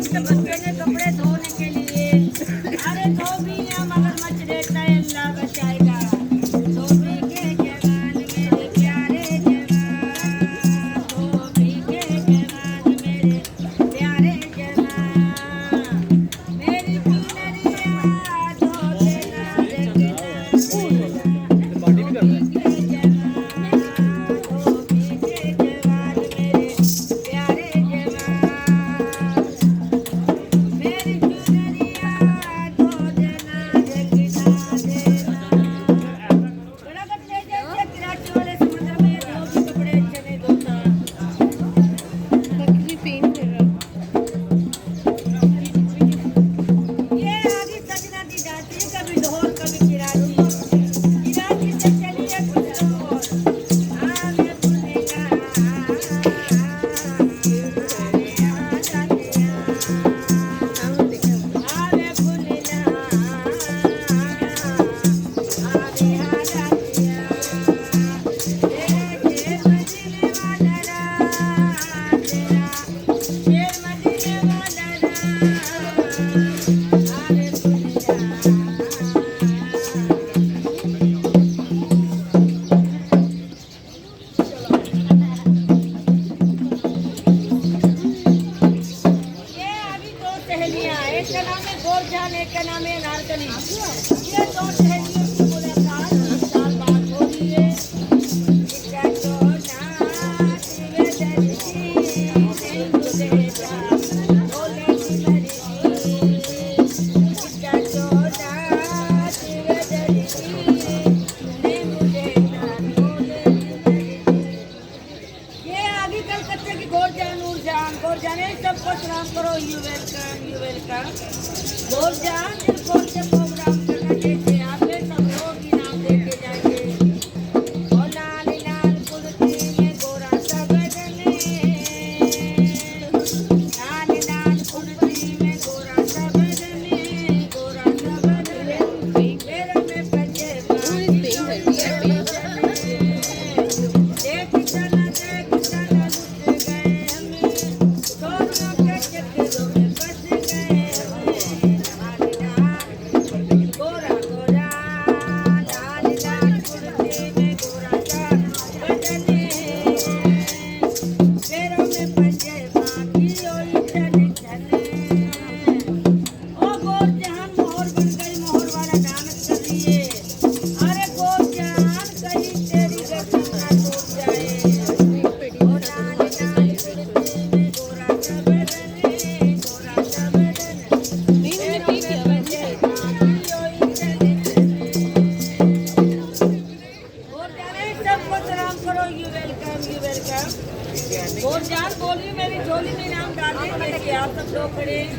के बच्चे ने कपड़े धोने के लिए, अरे धो भी या मगरमच्छ रहता है, अल्लाह बचाएगा। धोबी के जवान मेरे प्यारे जवान, धोबी के जवान मेरे प्यारे जवान, मेरी चुनरिया धो देना देखना धोबी के जवान, धोबी के जवान मेरे प्यारे जवान, मेरी चुनरिया धो देना देखना देना। बड़ा बदले जैसे कराची वाले समुद्र में धोबी कपड़े अच्छे नहीं धोता। ये आगे सजना दी जाती है, कभी ढोल कभी किराची, किराची से चली है कुछ और। आगे बुलेगा आगे आ जाते हैं, आगे बुलेगा आगे आ जाते हैं। तेरे शेर मदीने वाला तेरा शेर मदीने वाला आगे बुलेगा। ये अभी दो सहेलियां, एक का नाम है गोरजान, एक का नाम है अनारकली। ये दो सहेलियों की मुलाकात 20 साल बाद हो रही है। इक्का तो नाच वे दर्जी नहीं गुजरेगा बोले की मर्जी, इक्का तो नाच वे दर्जी नहीं गुजरेगा बोले की मर्जी। ये आगे कलकत्ते की गोरजान नूरजान, गोरजान है, सबको सलाम करो, यू वेलकम यू वेलकम। गोरजान दिल खोल के प्रोग्राम करना, जैसे आपने सब लोग इनाम देके जाएंगे। ओ लाल लाल कुर्ती में गोरा सा बदन, लाल लाल कुर्ती में गोरा सा बदन, गोरा सा बदन, पैरों में पंजे बांधी देख चला लुट गए हमें, दोनों के चक्करों में फंस गए हमें। लाल लाल गोरा गोरा, लाल लाल कुर्ती में गोरा सा बदन, पैरों में पंजे बांधी ओई चले चले। ओ गोरजान मोहर बन गई, मोहर वाला डांस कर रही है। अरे गोरजान कहीं तेरी गर्दन ना टूट जाए। ओ लाल लाल कुर्ती में गोरा सा बदन, गोरा सा बदन, पैरों में पंजे बांधी ओई चले चले। गोरजान सबको सलाम करो, यू वेलकम यू वेलकम। गोरजान बोली मेरी झोली में नाम डाल दें, जैसे आप सब लोग खड़े हैं।